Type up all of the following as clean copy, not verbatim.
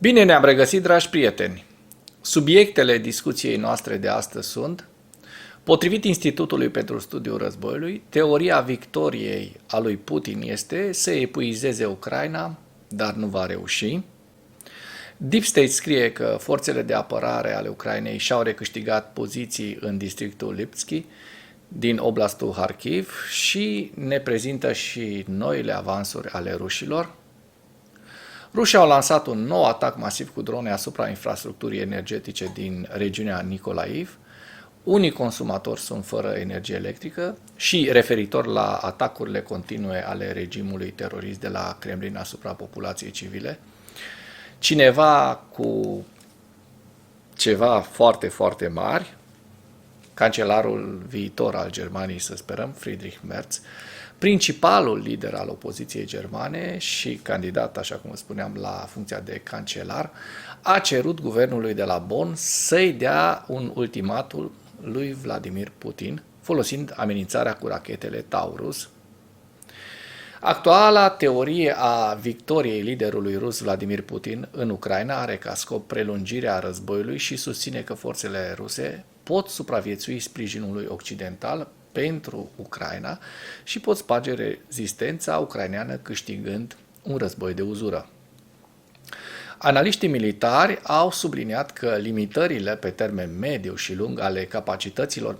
Bine ne-am regăsit, dragi prieteni! Subiectele discuției noastre de astăzi sunt: potrivit Institutului pentru Studiul Războiului, teoria victoriei a lui Putin este să epuizeze Ucraina, dar nu va reuși. Deep State scrie că forțele de apărare ale Ucrainei și-au recâștigat poziții în districtul Lipski din oblastul Kharkiv și ne prezintă și noile avansuri ale rușilor. Rușii au lansat un nou atac masiv cu drone asupra infrastructurii energetice din regiunea Nikolaiv. Unii consumatori sunt fără energie electrică și referitor la atacurile continue ale regimului terorist de la Kremlin asupra populației civile. Cineva cu ceva foarte, foarte mari, cancelarul viitor al Germaniei, să sperăm, Friedrich Merz, principalul lider al opoziției germane și candidat, așa cum spuneam, la funcția de cancelar, a cerut guvernului de la Bonn să-i dea un ultimatum lui Vladimir Putin, folosind amenințarea cu rachetele Taurus. Actuala teorie a victoriei liderului rus Vladimir Putin în Ucraina are ca scop prelungirea războiului și susține că forțele ruse pot supraviețui sprijinului occidental pentru Ucraina și pot sparge rezistența ucraineană câștigând un război de uzură. Analiștii militari au subliniat că limitările pe termen mediu și lung ale capacităților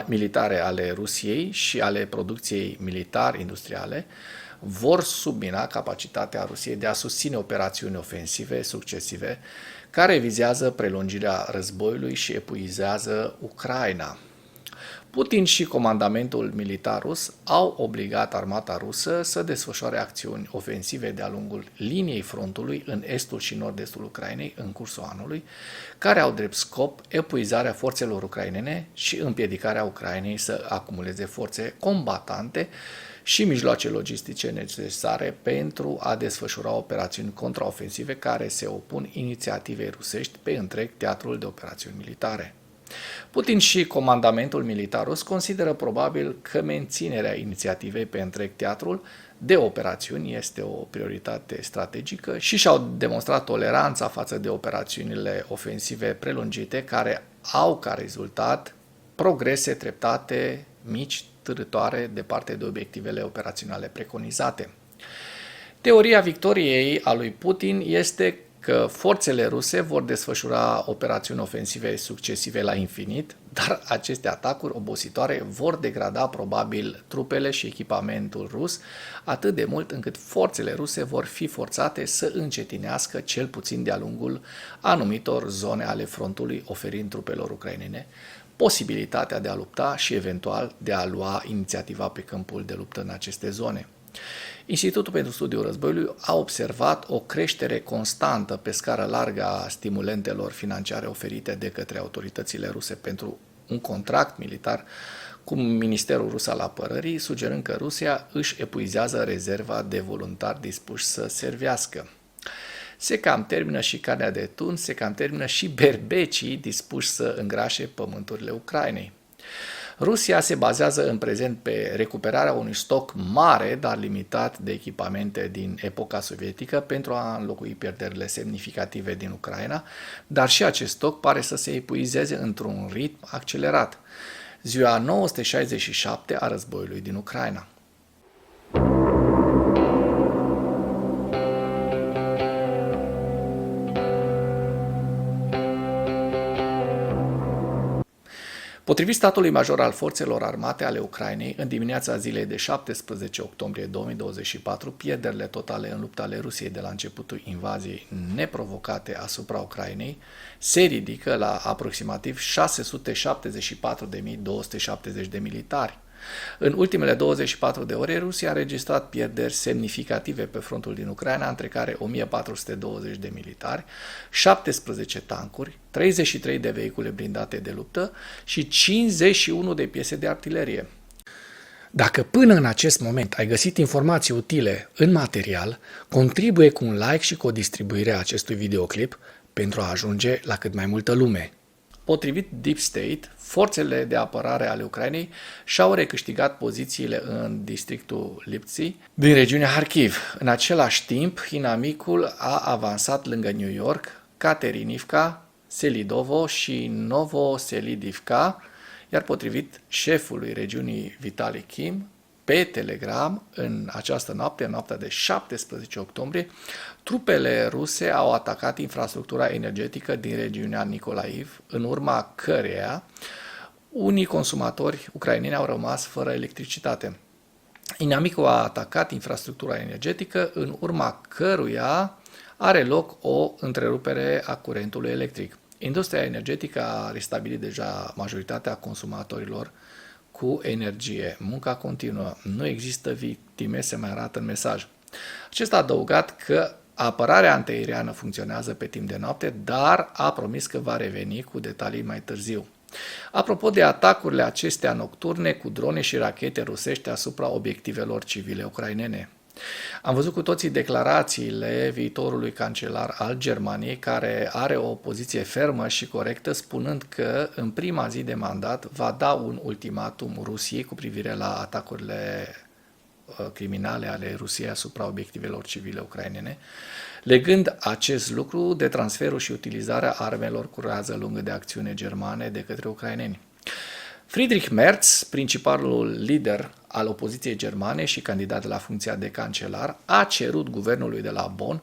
militare ale Rusiei și ale producției militar-industriale vor submina capacitatea Rusiei de a susține operațiuni ofensive succesive care vizează prelungirea războiului și epuizează Ucraina. Putin și comandamentul militar rus au obligat armata rusă să desfășoare acțiuni ofensive de-a lungul liniei frontului în estul și nord-estul Ucrainei în cursul anului, care au drept scop epuizarea forțelor ucrainene și împiedicarea Ucrainei să acumuleze forțe combatante și mijloace logistice necesare pentru a desfășura operațiuni contraofensive care se opun inițiativei rusești pe întreg teatrul de operațiuni militare. Putin și comandamentul militar rus consideră probabil că menținerea inițiativei pe întreg teatrul de operațiuni este o prioritate strategică și și-au demonstrat toleranța față de operațiunile ofensive prelungite care au ca rezultat progrese treptate, mici, târătoare departe de obiectivele operaționale preconizate. Teoria victoriei a lui Putin este că forțele ruse vor desfășura operațiuni ofensive succesive la infinit, dar aceste atacuri obositoare vor degrada probabil trupele și echipamentul rus atât de mult încât forțele ruse vor fi forțate să încetinească cel puțin de-a lungul anumitor zone ale frontului, oferind trupelor ucrainene posibilitatea de a lupta și eventual de a lua inițiativa pe câmpul de luptă în aceste zone. Institutul pentru Studiul Războiului a observat o creștere constantă pe scară largă a stimulentelor financiare oferite de către autoritățile ruse pentru un contract militar cu Ministerul Rus al Apărării, sugerând că Rusia își epuizează rezerva de voluntari dispuși să servească. Se cam termină și carnea de tun, se cam termină și berbecii dispuși să îngrașe pământurile Ucrainei. Rusia se bazează în prezent pe recuperarea unui stoc mare, dar limitat de echipamente din epoca sovietică pentru a înlocui pierderile semnificative din Ucraina, dar și acest stoc pare să se epuizeze într-un ritm accelerat. Ziua 967 a războiului din Ucraina. Potrivit statului major al forțelor armate ale Ucrainei, în dimineața zilei de 17 octombrie 2024, pierderile totale în lupta ale Rusiei de la începutul invaziei neprovocate asupra Ucrainei se ridică la aproximativ 674.270 de militari. În ultimele 24 de ore, Rusia a înregistrat pierderi semnificative pe frontul din Ucraina, între care 1420 de militari, 17 tancuri, 33 de vehicule blindate de luptă și 51 de piese de artilerie. Dacă până în acest moment ai găsit informații utile în material, contribuie cu un like și cu o distribuire a acestui videoclip pentru a ajunge la cât mai multă lume. Potrivit Deep State, forțele de apărare ale Ucrainei și-au recâștigat pozițiile în districtul Liptsi din regiunea Kharkiv. În același timp, inamicul a avansat lângă New York, Katerinivka, Selidovo și Novoselidivka, iar potrivit șefului regiunii Vitali Kim, pe Telegram, în această noapte, în noaptea de 17 octombrie, trupele ruse au atacat infrastructura energetică din regiunea Nikolaiv, în urma căreia unii consumatori ucraineni au rămas fără electricitate. Inamicul a atacat infrastructura energetică, în urma căruia are loc o întrerupere a curentului electric. Industria energetică a restabilit deja majoritatea consumatorilor cu energie. Munca continuă. Nu există victime, se mai arată în mesaj. Acesta a adăugat că apărarea antiaeriană funcționează pe timp de noapte, dar a promis că va reveni cu detalii mai târziu. Apropo de atacurile acestea nocturne cu drone și rachete rusești asupra obiectivelor civile ucrainene. Am văzut cu toții declarațiile viitorului cancelar al Germaniei, care are o poziție fermă și corectă, spunând că în prima zi de mandat va da un ultimatum Rusiei cu privire la atacurile criminale ale Rusiei asupra obiectivelor civile ucrainene, legând acest lucru de transferul și utilizarea armelor cu rază lungă de acțiune germane de către ucraineni. Friedrich Merz, principalul lider al opoziției germane și candidat la funcția de cancelar, a cerut guvernului de la Bonn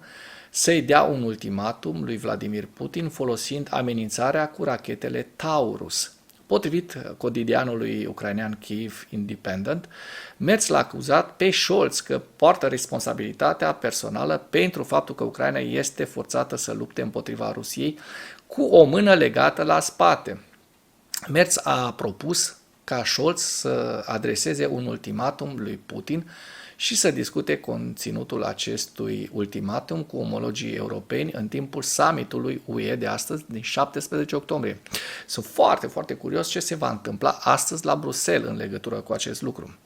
să-i dea un ultimatum lui Vladimir Putin folosind amenințarea cu rachetele Taurus. Potrivit cotidianului ucrainean Kyiv Independent, Merz l-a acuzat pe Scholz că poartă responsabilitatea personală pentru faptul că Ucraina este forțată să lupte împotriva Rusiei cu o mână legată la spate. Merz a propus ca Scholz să adreseze un ultimatum lui Putin și să discute conținutul acestui ultimatum cu omologii europeni în timpul summitului UE de astăzi, din 17 octombrie. Sunt foarte, foarte curios ce se va întâmpla astăzi la Bruxelles în legătură cu acest lucru.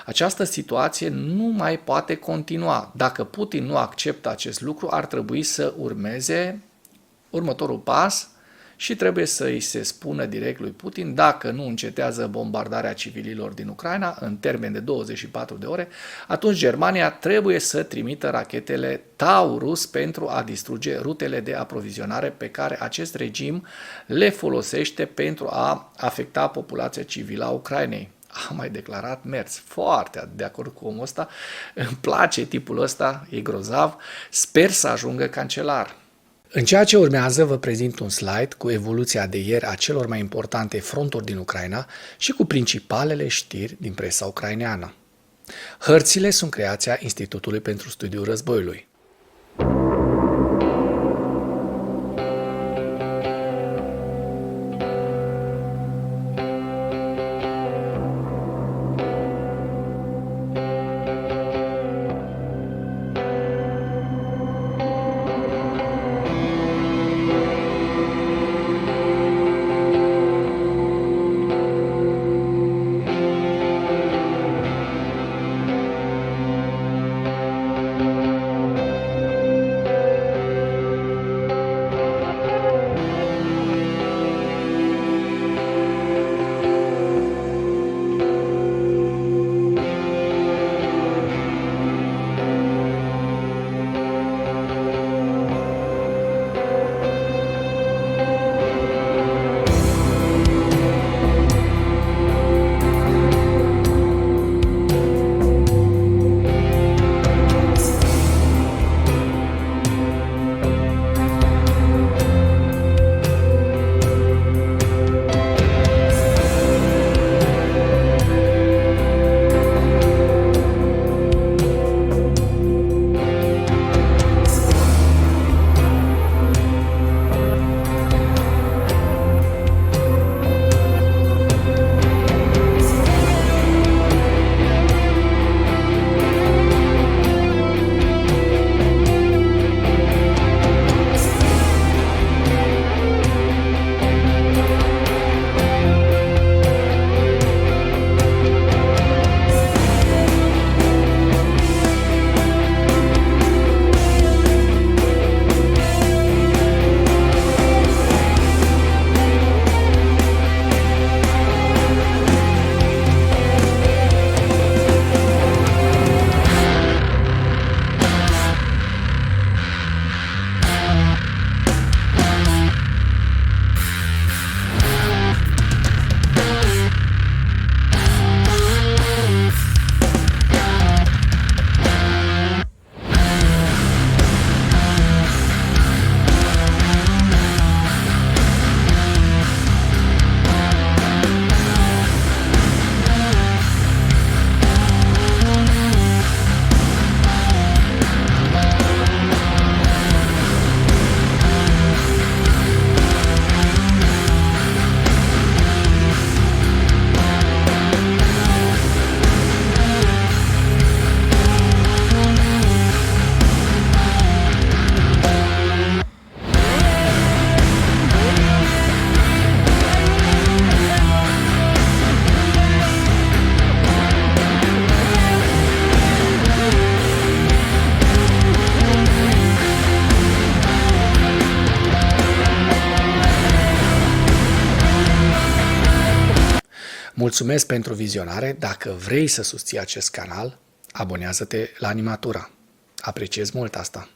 Această situație nu mai poate continua. Dacă Putin nu acceptă acest lucru, ar trebui să urmeze următorul pas și trebuie să îi se spună direct lui Putin, dacă nu încetează bombardarea civililor din Ucraina în termen de 24 de ore, atunci Germania trebuie să trimită rachetele Taurus pentru a distruge rutele de aprovizionare pe care acest regim le folosește pentru a afecta populația civilă a Ucrainei. A mai declarat Merz. Foarte de acord cu omul ăsta. Îmi place tipul ăsta, e grozav. Sper să ajungă cancelar. În ceea ce urmează vă prezint un slide cu evoluția de ieri a celor mai importante fronturi din Ucraina și cu principalele știri din presa ucraineană. Hărțile sunt creația Institutului pentru Studiul Războiului. Mulțumesc pentru vizionare. Dacă vrei să susții acest canal, abonează-te la Animatura. Apreciez mult asta.